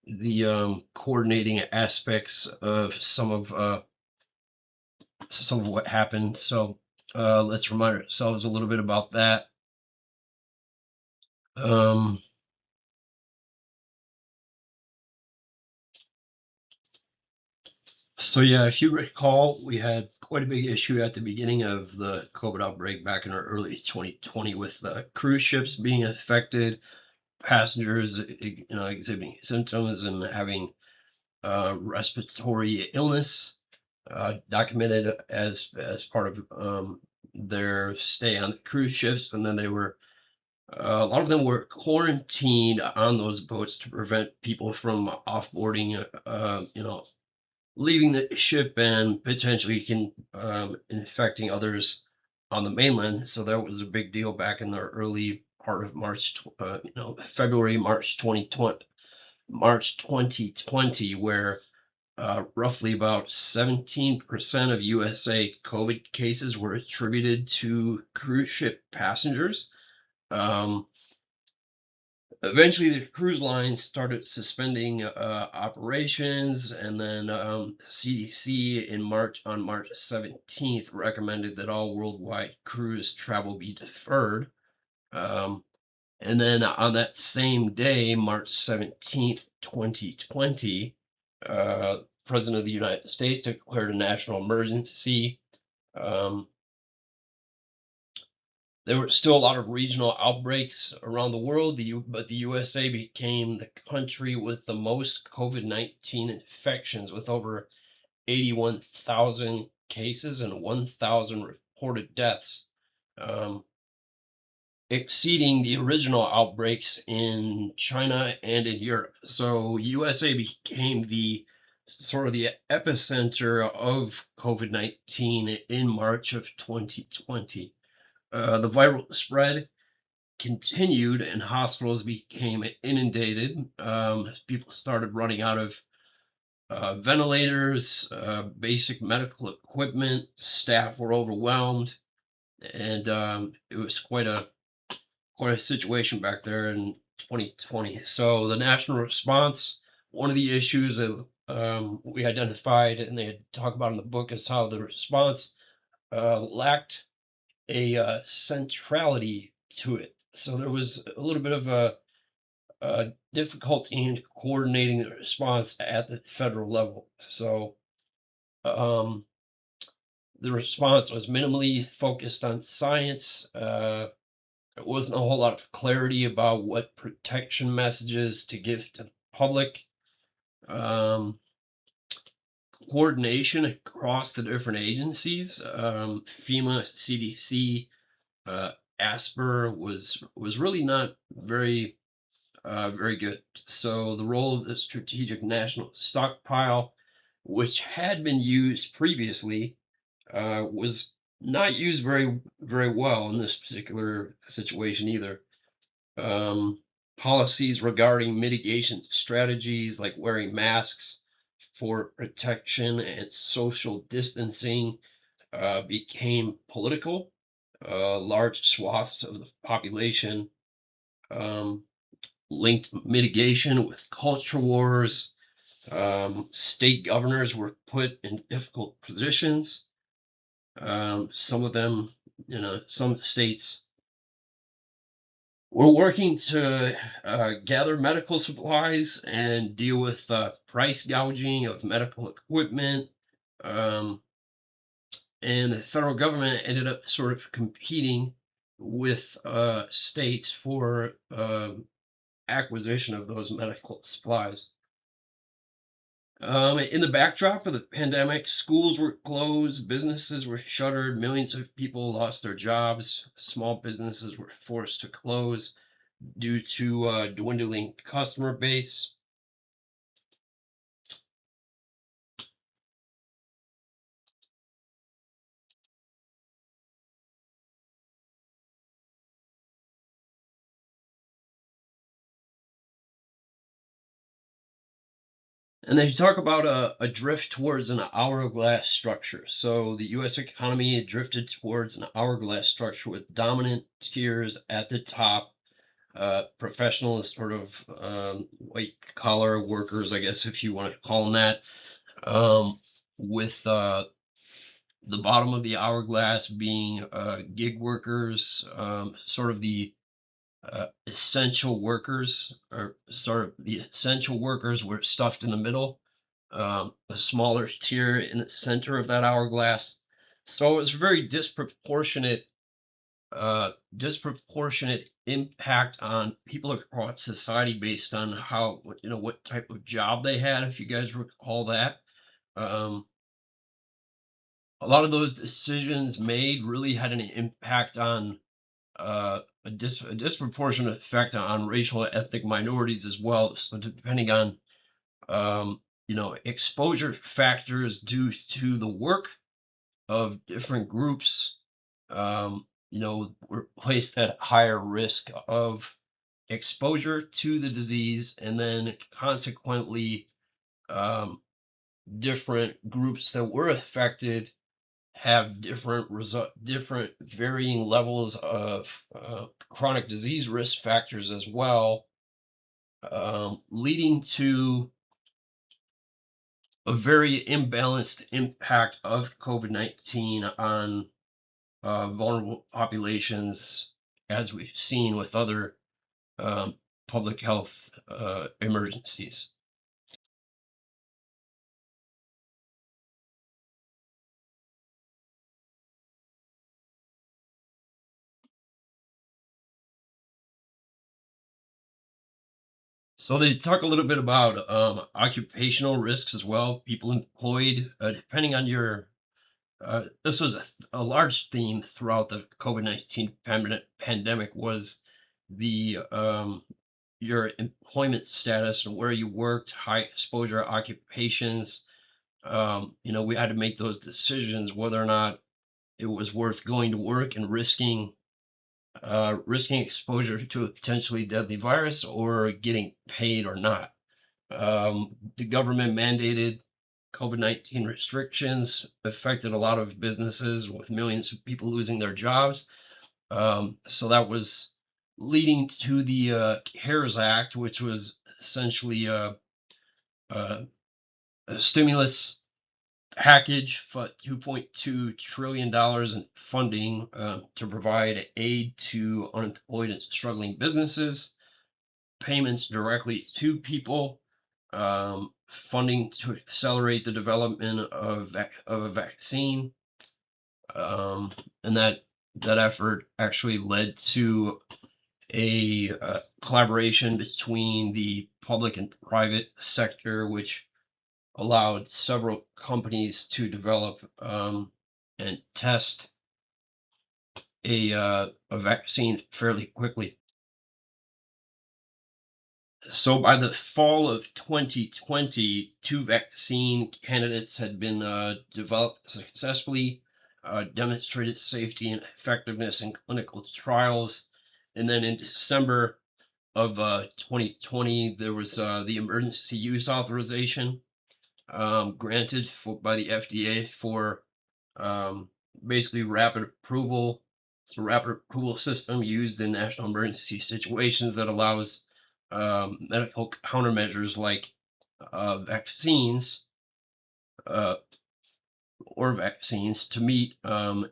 the coordinating aspects of some of what happened. So let's remind ourselves a little bit about that. Um, so yeah, if you recall, we had quite a big issue at the beginning of the COVID outbreak back in early 2020 with cruise ships being affected, passengers, you know, exhibiting symptoms and having respiratory illness documented as part of their stay on the cruise ships, and then they were a lot of them were quarantined on those boats to prevent people from offboarding, you know, leaving the ship and potentially infecting others on the mainland. So that was a big deal back in the early part of March, you know, February, March 2020, where roughly about 17% of USA COVID cases were attributed to cruise ship passengers. Um, Eventually, the cruise lines started suspending operations, and then CDC on March 17th recommended that all worldwide cruise travel be deferred. Um, and then on that same day, March 17th, 2020, President of the United States declared a national emergency. Um, there were still a lot of regional outbreaks around the world, but the USA became the country with the most COVID-19 infections, with over 81,000 cases and 1,000 reported deaths, um, exceeding the original outbreaks in China and in Europe. So USA became the sort of the epicenter of COVID-19 in March of 2020. The viral spread continued and hospitals became inundated. People started running out of ventilators, basic medical equipment. Staff were overwhelmed, and it was quite a situation back there in 2020. So the national response, one of the issues that we identified and they talk about in the book is how the response lacked a centrality to it. So there was a little bit of a difficulty in coordinating the response at the federal level. So um, the response was minimally focused on science. There wasn't a whole lot of clarity about what protection messages to give to the public. Um, Coordination across the different agencies, FEMA, CDC, uh, ASPR was really not very good. So the role of the Strategic National Stockpile, which had been used previously, was not used very well in this particular situation either. Um, Policies regarding mitigation strategies like wearing masks for protection and social distancing became political. Large swaths of the population um, linked mitigation with culture wars. State governors were put in difficult positions. Some of them, some states were working to gather medical supplies and deal with price gouging of medical equipment. Um, and the federal government ended up sort of competing with states for acquisition of those medical supplies. In the backdrop of the pandemic, schools were closed, businesses were shuttered, millions of people lost their jobs, small businesses were forced to close due to dwindling customer base. And they talk about a drift towards an hourglass structure. So the US economy drifted towards an hourglass structure with dominant tiers at the top, professional sort of white collar workers, I guess, if you want to call them that, with the bottom of the hourglass being gig workers, sort of the essential workers, or sort of the essential workers were stuffed in the middle, a smaller tier in the center of that hourglass. So it was very disproportionate impact on people across society based on how, what type of job they had, if you guys recall that. Um, a lot of those decisions made really had an impact on a disproportionate effect on racial and ethnic minorities as well. So depending on exposure factors due to the work of different groups, were placed at higher risk of exposure to the disease, and then consequently, um, different groups that were affected have different varying levels of chronic disease risk factors as well, leading to a very imbalanced impact of COVID-19 on vulnerable populations, as we've seen with other um, public health emergencies. So they talk a little bit about occupational risks as well. People employed, depending on your, this was a large theme throughout the COVID-19 pandemic was the your employment status and where you worked, high exposure occupations. We had to make those decisions whether or not it was worth going to work and risking exposure to a potentially deadly virus or getting paid or not. The government mandated COVID-19 restrictions affected a lot of businesses with millions of people losing their jobs. So that was leading to the CARES Act, which was essentially a stimulus package for $2.2 trillion in funding to provide aid to unemployed and struggling businesses, payments directly to people, um, funding to accelerate the development of a vaccine, um, and that effort actually led to a collaboration between the public and private sector, which allowed several companies to develop and test a vaccine fairly quickly. So by the fall of 2020, two vaccine candidates had been developed successfully, demonstrated safety and effectiveness in clinical trials. And then in December of 2020, there was the emergency use authorization granted by the FDA for um, basically rapid approval. It's a rapid approval system used in national emergency situations that allows medical countermeasures like vaccines uh, or vaccines to meet the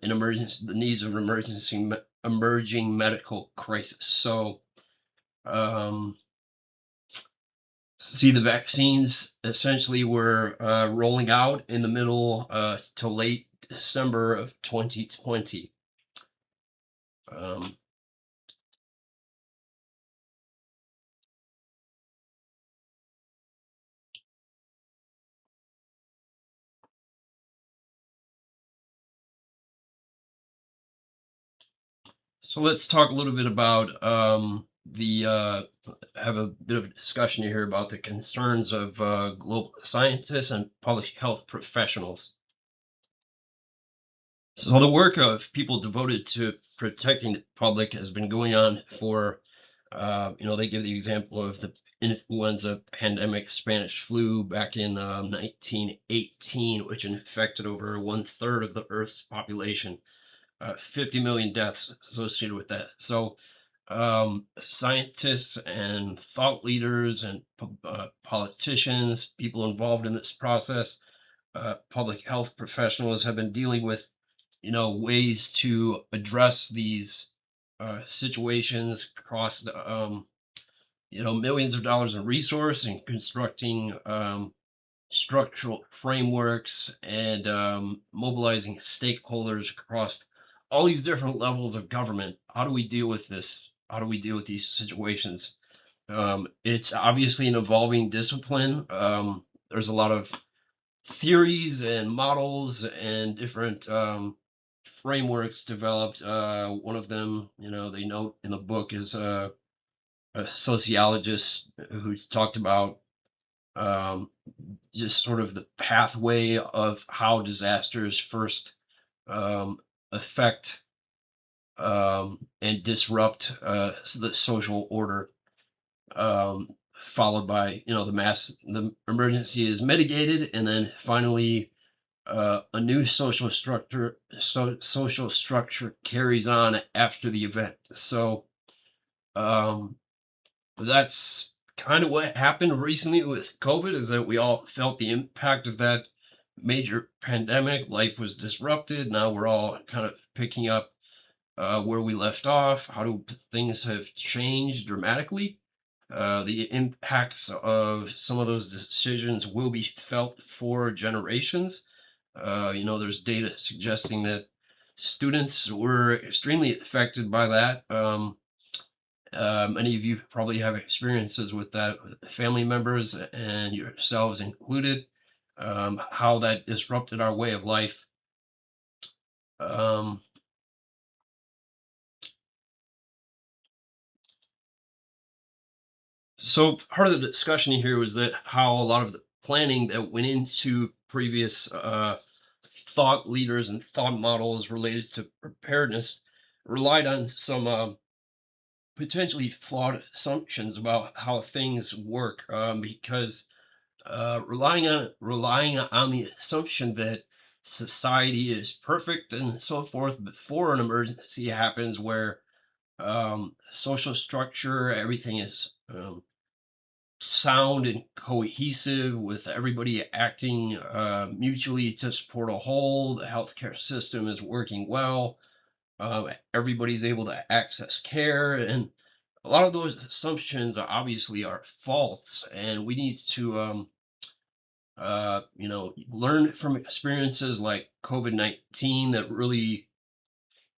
needs of an emerging medical crisis. So, um, see, the vaccines essentially were rolling out in the middle to late December of 2020. Um, so let's talk a little bit about the have a bit of a discussion here about the concerns of global scientists and public health professionals. So the work of people devoted to protecting the public has been going on for, they give the example of the influenza pandemic, Spanish flu back in 1918, which infected over 1/3 of the Earth's population. 50 million deaths associated with that. So, scientists and thought leaders and politicians, people involved in this process, public health professionals have been dealing with, ways to address these situations across millions of dollars in resource and constructing structural frameworks and mobilizing stakeholders across all these different levels of government. How do we deal with this? How do we deal with these situations? It's obviously an evolving discipline. There's a lot of theories and models and different frameworks developed. One of them, they note in the book is a sociologist who talked about um, just sort of the pathway of how disasters first affect and disrupt the social order, um, followed by the emergency is mitigated, and then finally a new social structure carries on after the event. So um, that's kind of what happened recently with COVID, is that we all felt the impact of that major pandemic. Life was disrupted. Now we're all kind of picking up where we left off. How do things have changed dramatically? The impacts of some of those decisions will be felt for generations. There's data suggesting that students were extremely affected by that. Many of you probably have experiences with that, with family members and yourselves included, how that disrupted our way of life. Um, so part of the discussion here was that how a lot of the planning that went into previous thought leaders and thought models related to preparedness relied on some potentially flawed assumptions about how things work, because relying on the assumption that society is perfect and so forth before an emergency happens, where social structure, everything is sound and cohesive with everybody acting mutually to support a whole. The healthcare system is working well. Everybody's able to access care, and a lot of those assumptions are obviously are false, and we need to learn from experiences like COVID-19 that really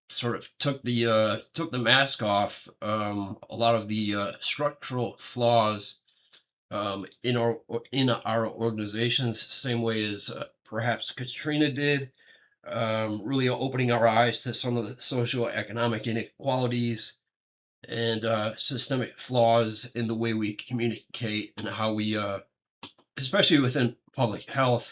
sort of took the mask off a lot of the structural flaws in our organizations, same way as perhaps Katrina did, really opening our eyes to some of the socioeconomic inequalities and systemic flaws in the way we communicate and how we, especially within public health,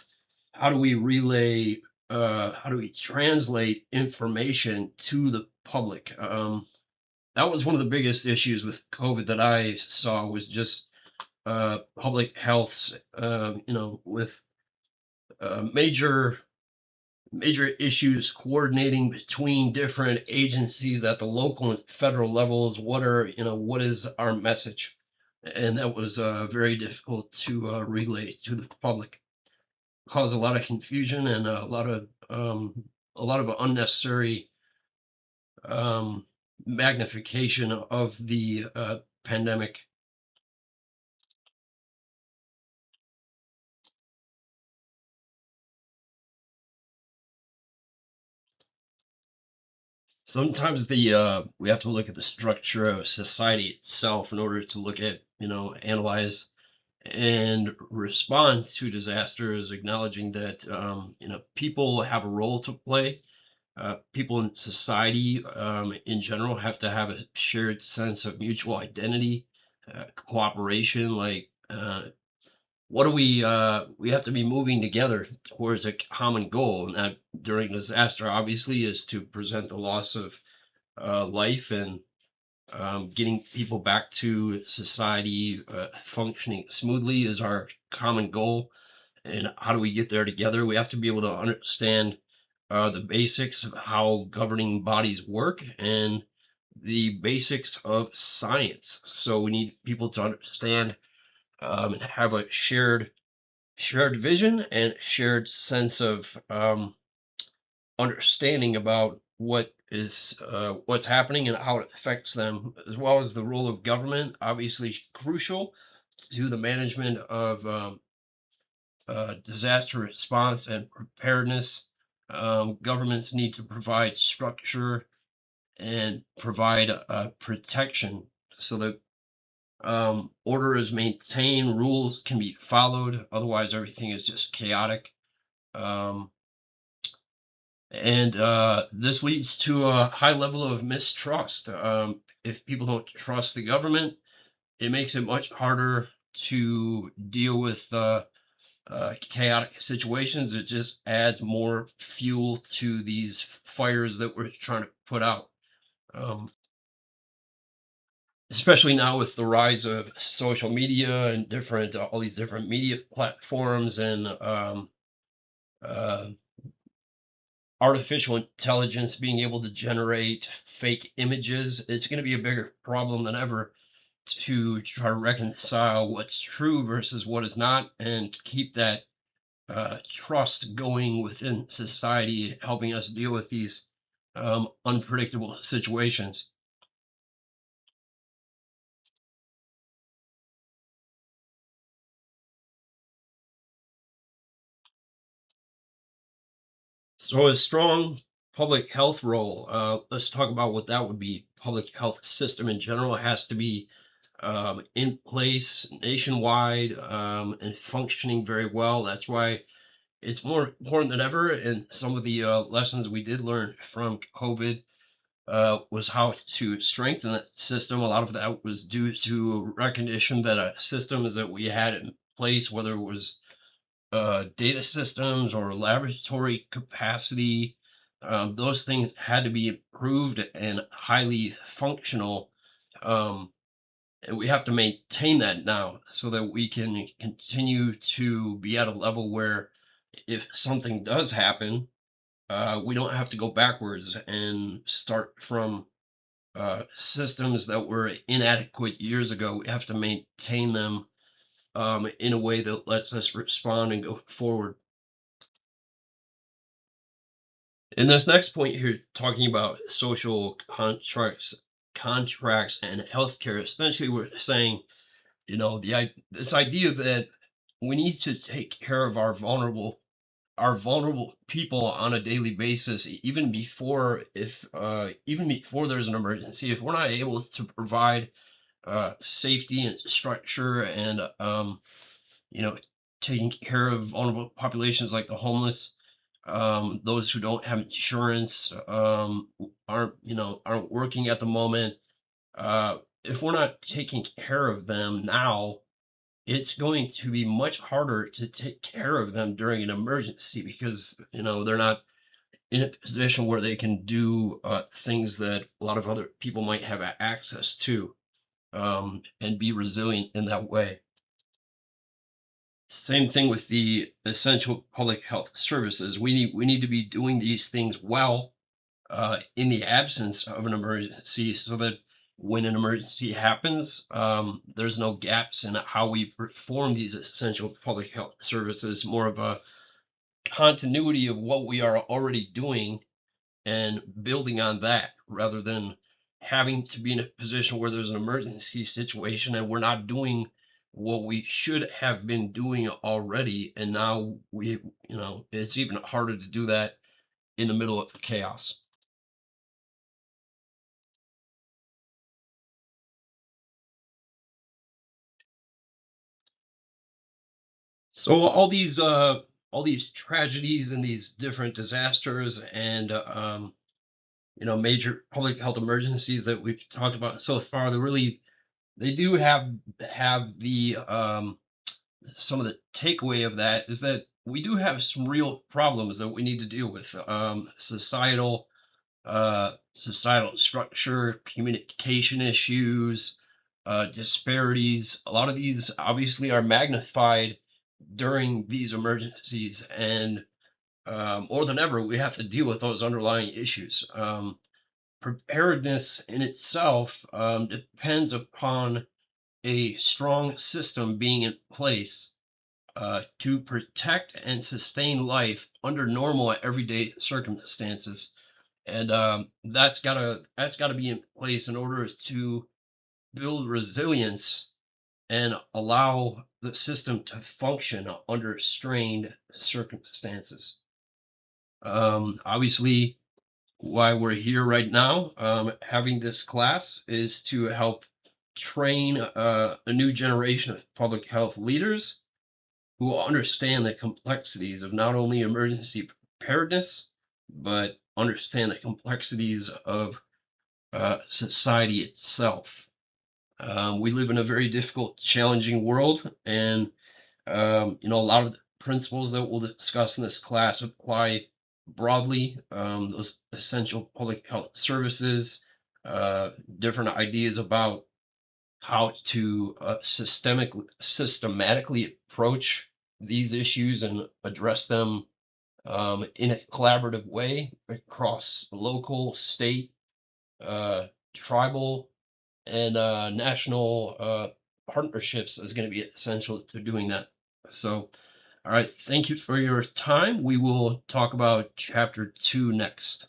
how do we relay, how do we translate information to the public? That was one of the biggest issues with COVID that I saw was just public health, with major issues coordinating between different agencies at the local and federal levels. What is our message? And that was very difficult to relay to the public. Caused a lot of confusion and a lot of unnecessary magnification of the pandemic. Sometimes we have to look at the structure of society itself in order to look at, analyze and respond to disasters, acknowledging that people have a role to play. People in society in general have to have a shared sense of mutual identity, cooperation. Like, what do we have to be moving together towards a common goal, and that during disaster obviously is to present the loss of life and getting people back to society functioning smoothly is our common goal. And how do we get there together? We have to be able to understand the basics of how governing bodies work and the basics of science. So we need people to understand and have a shared vision and shared sense of understanding about what's happening and how it affects them, as well as the role of government, obviously crucial to the management of disaster response and preparedness. Governments need to provide structure and provide protection so that order is maintained, rules can be followed. Otherwise, everything is just chaotic. Um, and this leads to a high level of mistrust. If people don't trust the government, it makes it much harder to deal with chaotic situations. It just adds more fuel to these fires that we're trying to put out. Um, Especially now with the rise of social media and different all these different media platforms and uh, artificial intelligence being able to generate fake images, it's going to be a bigger problem than ever to try to reconcile what's true versus what is not and keep that trust going within society, helping us deal with these unpredictable situations. So a strong public health role, let's talk about what that would be. Public health system in general has to be in place nationwide and functioning very well. That's why it's more important than ever. And some of the lessons we did learn from COVID was how to strengthen that system. A lot of that was due to recognition that systems that we had in place, whether it was data systems or laboratory capacity, those things had to be improved and highly functional. Um, and we have to maintain that now so that we can continue to be at a level where if something does happen, we don't have to go backwards and start from systems that were inadequate years ago. We have to maintain them in a way that lets us respond and go forward. In this next point here, talking about social contracts and healthcare, essentially we're saying, this idea that we need to take care of our vulnerable people on a daily basis, even before there's an emergency. If we're not able to provide safety and structure and you know, taking care of vulnerable populations like the homeless, those who don't have insurance, aren't working at the moment. If we're not taking care of them now, it's going to be much harder to take care of them during an emergency because they're not in a position where they can do things that a lot of other people might have access to, and be resilient in that way. Same thing with the essential public health services. We need to be doing these things well in the absence of an emergency, so that when an emergency happens, there's no gaps in how we perform these essential public health services. More of a continuity of what we are already doing and building on that, rather than having to be in a position where there's an emergency situation and we're not doing what we should have been doing already, and now it's even harder to do that in the middle of chaos. So all these tragedies and these different disasters and major public health emergencies that we've talked about so far, they do have the some of the takeaway of that is that we do have some real problems that we need to deal with. Societal structure, communication issues, disparities. A lot of these obviously are magnified during these emergencies, and more than ever, we have to deal with those underlying issues. Preparedness in itself depends upon a strong system being in place to protect and sustain life under normal everyday circumstances, and that's gotta be in place in order to build resilience and allow the system to function under strained circumstances. Obviously, why we're here right now, having this class, is to help train a new generation of public health leaders who will understand the complexities of not only emergency preparedness, but understand the complexities of society itself. We live in a very difficult, challenging world, and a lot of the principles that we'll discuss in this class apply broadly. Those essential public health services, different ideas about how to systematically approach these issues and address them in a collaborative way across local, state, tribal, and national partnerships is going to be essential to doing that. So, all right, thank you for your time. We will talk about chapter 2 next.